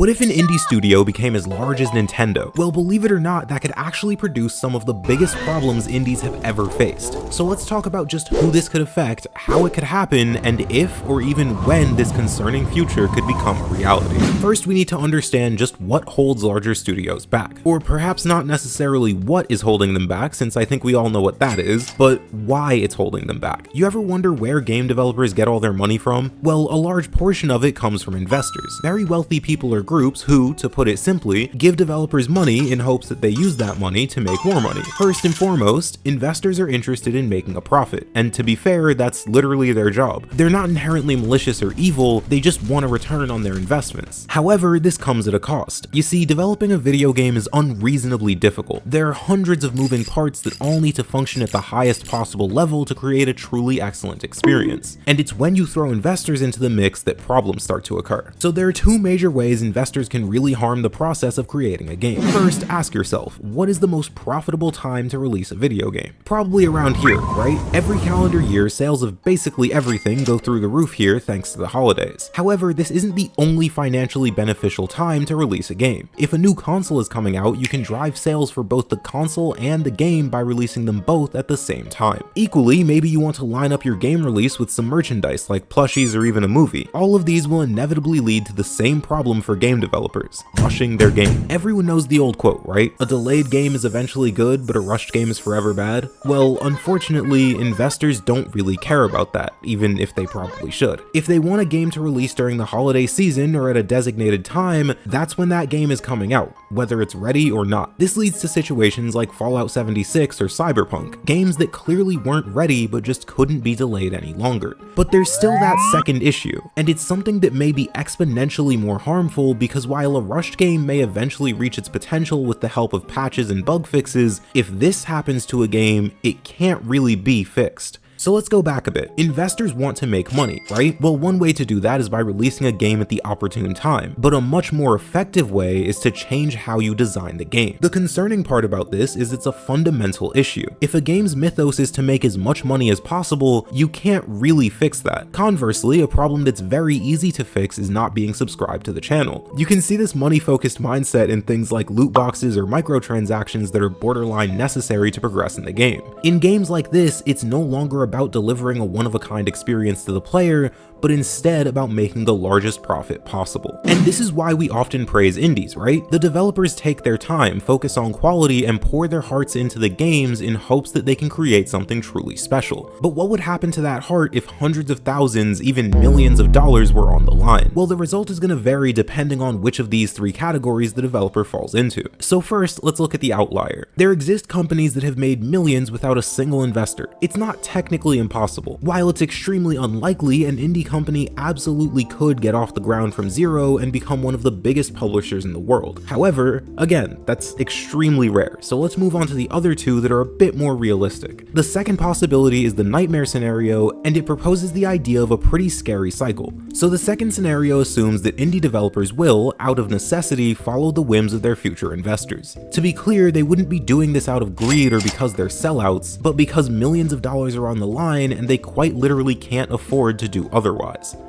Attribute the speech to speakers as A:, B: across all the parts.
A: What if an indie studio became as large as Nintendo? Well, believe it or not, that could actually produce some of the biggest problems indies have ever faced. So let's talk about just who this could affect, how it could happen, and if or even when this concerning future could become a reality. First, we need to understand just what holds larger studios back. Or perhaps not necessarily what is holding them back, since I think we all know what that is, but why it's holding them back. You ever wonder where game developers get all their money from? Well, a large portion of it comes from investors. Very wealthy people or groups who, to put it simply, give developers money in hopes that they use that money to make more money. First and foremost, investors are interested in making a profit, and to be fair, that's literally their job. They're not inherently malicious or evil, they just want a return on their investments. However, this comes at a cost. You see, developing a video game is unreasonably difficult. There are hundreds of moving parts that all need to function at the highest possible level to create a truly excellent experience. And it's when you throw investors into the mix that problems start to occur. So there are two major ways investors can really harm the process of creating a game. First, ask yourself, what is the most profitable time to release a video game? Probably around here, right? Every calendar year, sales of basically everything go through the roof here thanks to the holidays. However, this isn't the only financially beneficial time to release a game. If a new console is coming out, you can drive sales for both the console and the game by releasing them both at the same time. Equally, maybe you want to line up your game release with some merchandise like plushies or even a movie. All of these will inevitably lead to the same problem for game developers: rushing their game. Everyone knows the old quote, right? A delayed game is eventually good, but a rushed game is forever bad. Well, unfortunately, investors don't really care about that, even if they probably should. If they want a game to release during the holiday season or at a designated time, that's when that game is coming out, whether it's ready or not. This leads to situations like Fallout 76 or Cyberpunk, games that clearly weren't ready but just couldn't be delayed any longer. But there's still that second issue, and it's something that may be exponentially more harmful because while a rushed game may eventually reach its potential with the help of patches and bug fixes, if this happens to a game, it can't really be fixed. So let's go back a bit. Investors want to make money, right? Well, one way to do that is by releasing a game at the opportune time, but a much more effective way is to change how you design the game. The concerning part about this is it's a fundamental issue. If a game's mythos is to make as much money as possible, you can't really fix that. Conversely, a problem that's very easy to fix is not being subscribed to the channel. You can see this money-focused mindset in things like loot boxes or microtransactions that are borderline necessary to progress in the game. In games like this, it's no longer about delivering a one-of-a-kind experience to the player, but instead about making the largest profit possible. And this is why we often praise indies, right? The developers take their time, focus on quality, and pour their hearts into the games in hopes that they can create something truly special. But what would happen to that heart if hundreds of thousands, even millions of dollars were on the line? Well, the result is going to vary depending on which of these three categories the developer falls into. So first, let's look at the outlier. There exist companies that have made millions without a single investor. It's not technically impossible. While it's extremely unlikely, an indie company absolutely could get off the ground from zero and become one of the biggest publishers in the world. However, again, that's extremely rare, so let's move on to the other two that are a bit more realistic. The second possibility is the nightmare scenario, and it proposes the idea of a pretty scary cycle. So the second scenario assumes that indie developers will, out of necessity, follow the whims of their future investors. To be clear, they wouldn't be doing this out of greed or because they're sellouts, but because millions of dollars are on the line and they quite literally can't afford to do otherwise.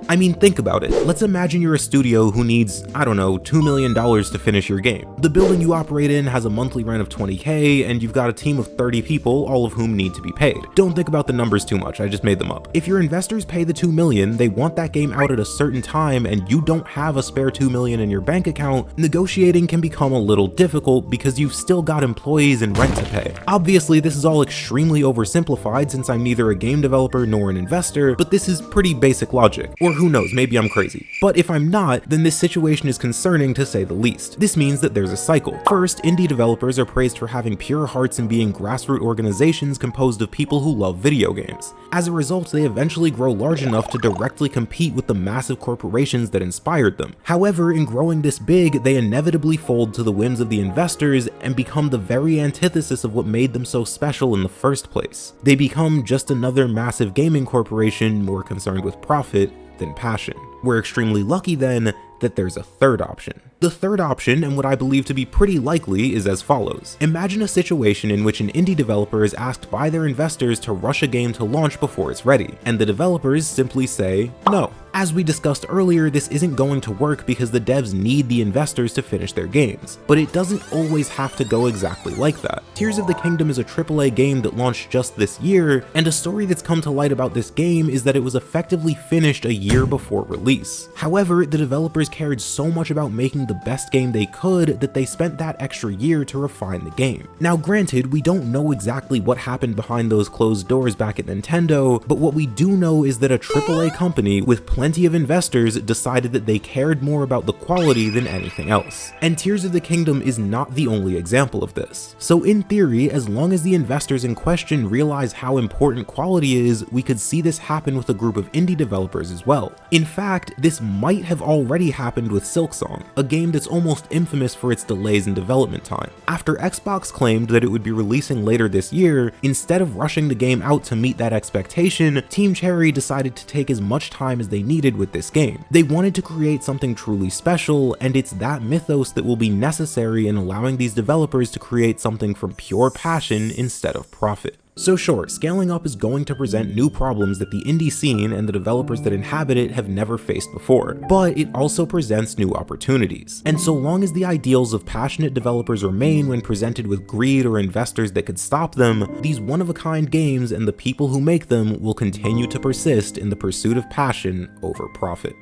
A: I mean, think about it. Let's imagine you're a studio who needs, I don't know, $2 million to finish your game. The building you operate in has a monthly rent of $20K, and you've got a team of 30 people, all of whom need to be paid. Don't think about the numbers too much, I just made them up. If your investors pay the $2 million, they want that game out at a certain time, and you don't have a spare $2 million in your bank account, negotiating can become a little difficult because you've still got employees and rent to pay. Obviously, this is all extremely oversimplified since I'm neither a game developer nor an investor, but this is pretty basic logic. Or who knows, maybe I'm crazy. But if I'm not, then this situation is concerning to say the least. This means that there's a cycle. First, indie developers are praised for having pure hearts and being grassroots organizations composed of people who love video games. As a result, they eventually grow large enough to directly compete with the massive corporations that inspired them. However, in growing this big, they inevitably fold to the whims of the investors and become the very antithesis of what made them so special in the first place. They become just another massive gaming corporation more concerned with profit than passion. We're extremely lucky then that there's a third option. The third option, and what I believe to be pretty likely, is as follows. Imagine a situation in which an indie developer is asked by their investors to rush a game to launch before it's ready, and the developers simply say no. As we discussed earlier, this isn't going to work because the devs need the investors to finish their games, but it doesn't always have to go exactly like that. Tears of the Kingdom is a AAA game that launched just this year, and a story that's come to light about this game is that it was effectively finished a year before release. However, the developers cared so much about making the best game they could that they spent that extra year to refine the game. Now granted, we don't know exactly what happened behind those closed doors back at Nintendo, but what we do know is that a AAA company with plenty of investors decided that they cared more about the quality than anything else. And Tears of the Kingdom is not the only example of this. So in theory, as long as the investors in question realize how important quality is, we could see this happen with a group of indie developers as well. In fact, this might have already happened with Silksong, a game that's almost infamous for its delays in development time. After Xbox claimed that it would be releasing later this year, instead of rushing the game out to meet that expectation, Team Cherry decided to take as much time as they needed with this game. They wanted to create something truly special, and it's that mythos that will be necessary in allowing these developers to create something from pure passion instead of profit. So sure, scaling up is going to present new problems that the indie scene and the developers that inhabit it have never faced before, but it also presents new opportunities. And so long as the ideals of passionate developers remain when presented with greed or investors that could stop them, these one-of-a-kind games and the people who make them will continue to persist in the pursuit of passion over profit.